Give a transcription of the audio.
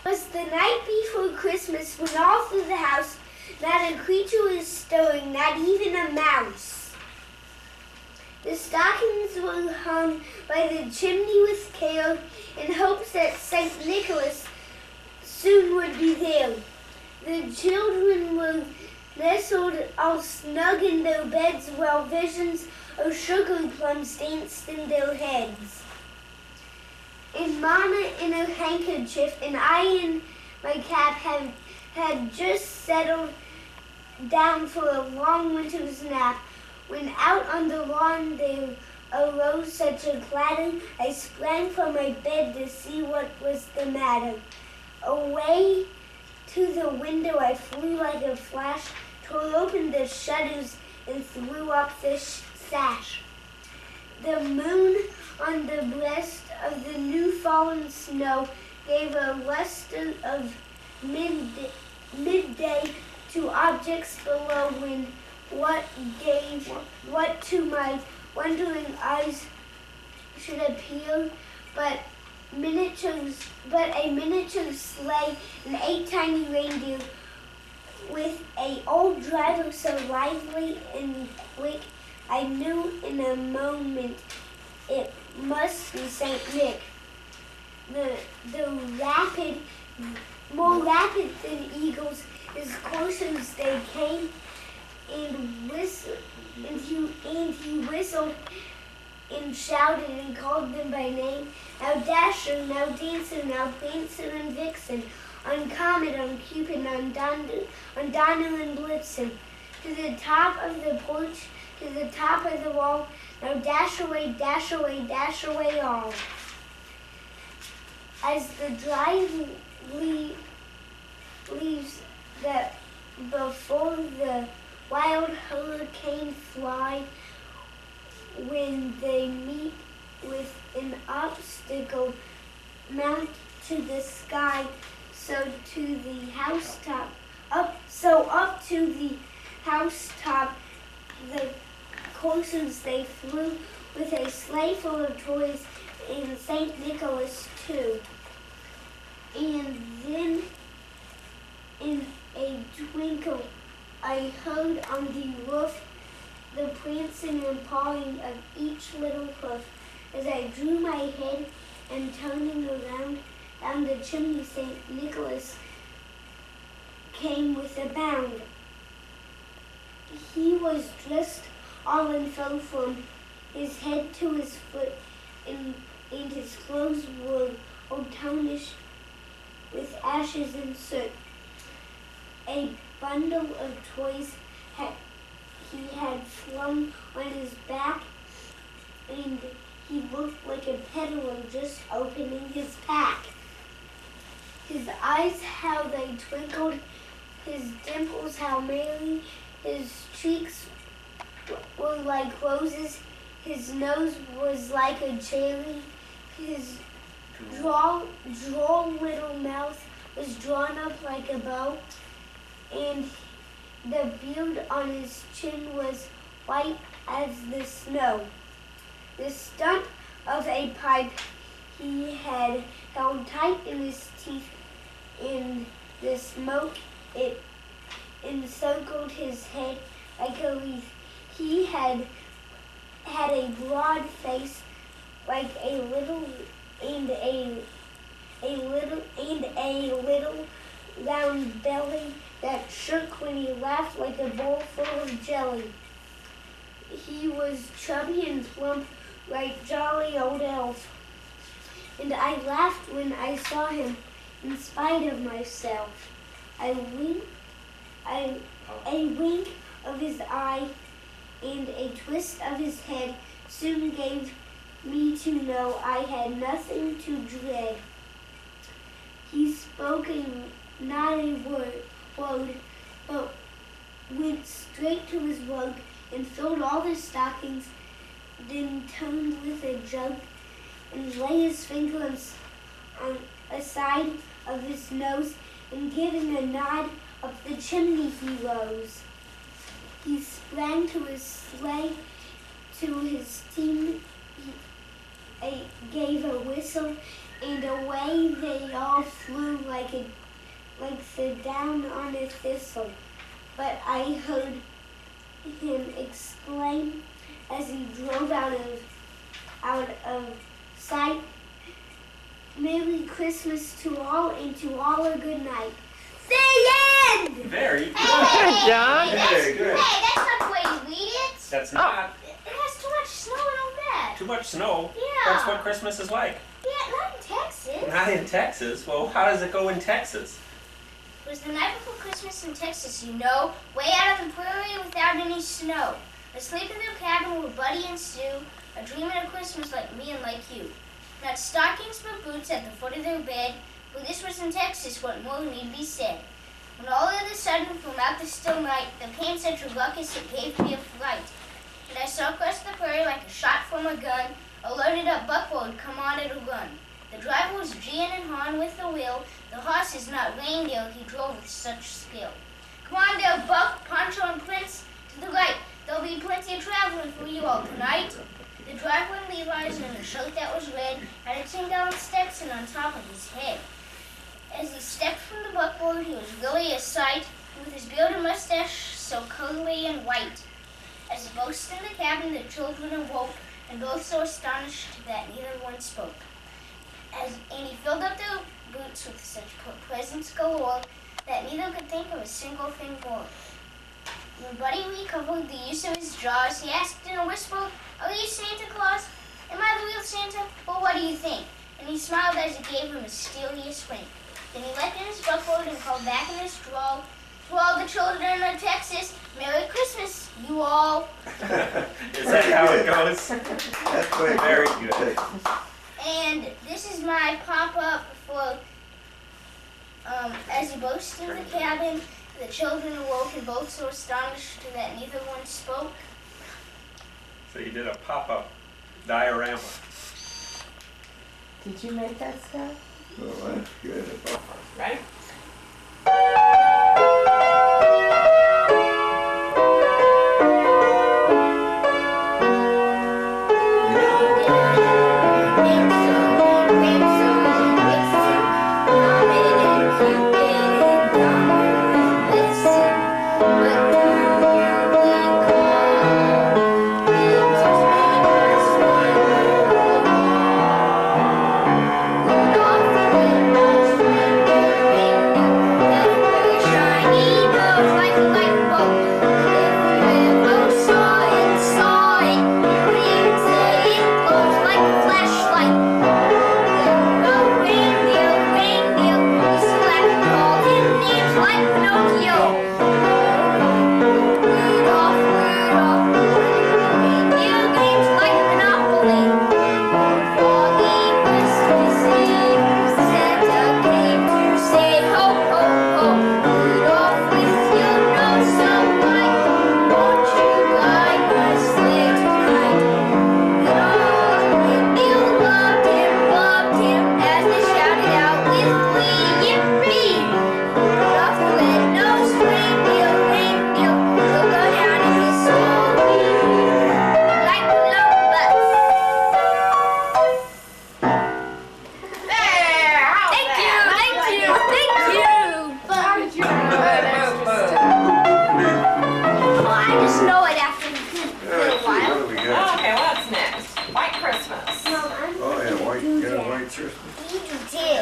It was the night before Christmas when all through the house not a creature was stirring, not even a mouse. The stockings were hung by the chimney with care in hopes that St. Nicholas soon would be there. The children were nestled all snug in their beds while visions of sugar plums danced in their heads. And Mama in her handkerchief and I in my cap had just settled down for a long winter's nap when out on the lawn there arose such a clatter I sprang from my bed to see what was the matter. Away to the window I flew like a flash, tore open the shutters and threw up the sash. The moon on the breast of the new fallen snow gave a luster of midday to objects below when what to my wondering eyes should appear but a miniature sleigh and 8 tiny reindeer with an old driver so lively and quick I knew in a moment it must be Saint Nick. More rapid than eagles, his coursers they came, and he whistled and shouted and called them by name. Now Dasher, now Dancer, now Prancer and Vixen, on Comet, on Cupid, on Donner and Blitzen, to the top of the porch, to the top of the wall. Now dash away, dash away, dash away all. As the dry leaves that before the wild hurricane fly, when they meet with an obstacle, mount to the sky, so to the housetop, up to the housetop, the coursers they flew with a sleigh full of toys and St. Nicholas too. And then in a twinkle I heard on the roof the prancing and pawing of each little hoof. As I drew my head and turning around down the chimney, St. Nicholas came with a bound. He was dressed all in fur from his head to his foot, and his clothes were all tarnished with ashes and soot. A bundle of toys he had flung on his back, and he looked like a peddler just opening his pack. His eyes, how they twinkled, his dimples, how merry, his cheeks were like roses, his nose was like a cherry, his droll little mouth was drawn up like a bow, and the beard on his chin was white as the snow. The stump of a pipe he had held tight in his teeth, and the smoke it encircled his head like a wreath. He had a broad face like a little round belly that shook when he laughed like a bowl full of jelly. He was chubby and plump like jolly old elf, and I laughed when I saw him in spite of myself. A wink of his eye and a twist of his head soon gave me to know I had nothing to dread. He spoke not a word, but went straight to his work and filled all the stockings, then turned with a jug and lay his finger on a side of his nose, and giving a nod up the chimney he rose. He sprang to his sleigh, to his team gave a whistle, and away they all flew like the down on a thistle. But I heard him exclaim as he drove out of sight, "Merry Christmas to all, and to all a good night." The end! Very good. Good, John. Very good. Hey, that's not the way you read it. That's not It has too much snow and all that. too much snow. Yeah. That's what Christmas is like. Yeah, not in Texas. Not in Texas. Well, how does it go in Texas? It was the night before Christmas in Texas, you know, way out of the prairie without any snow. Asleep in their cabin were Buddy and Sue, a dreaming of Christmas like me and like you. Not stockings but boots at the foot of their bed, for this was in Texas, what more need be said. When all of a sudden, from out the still night, there came such a ruckus it gave me a fright. And I saw across the prairie like a shot from a gun, a loaded up buckboard come on at a run. The driver was Gian and Han with the wheel, the horses not reindeer, he drove with such skill. Come on there, Buck, Pancho, and Prince, to the right. There'll be plenty of traveling for you all tonight. The driver in Levi's and a shirt that was red had a $10 Stetson on top of his head. As he stepped from the buckboard, he was really a sight, with his beard and mustache so curly and white. As he boasted in the cabin, the children awoke, and both so astonished that neither one spoke. And he filled up their boots with such presents galore that neither could think of a single thing more. When Buddy recovered the use of his jaws, he asked in a whisper, "Are you Santa Claus? Am I the real Santa? Or what do you think?" And he smiled as he gave him a mysterious wink. Then he let in his buckboard and called back in his drawl, "To all the children of Texas, Merry Christmas, you all." Is that how it goes? That's quick. Very good. And this is my pop-up for, as he boasted in the cabin, the children awoke and both so astonished that neither one spoke. So you did a pop-up diorama. Did you make that stuff? Oh, that's good. Right?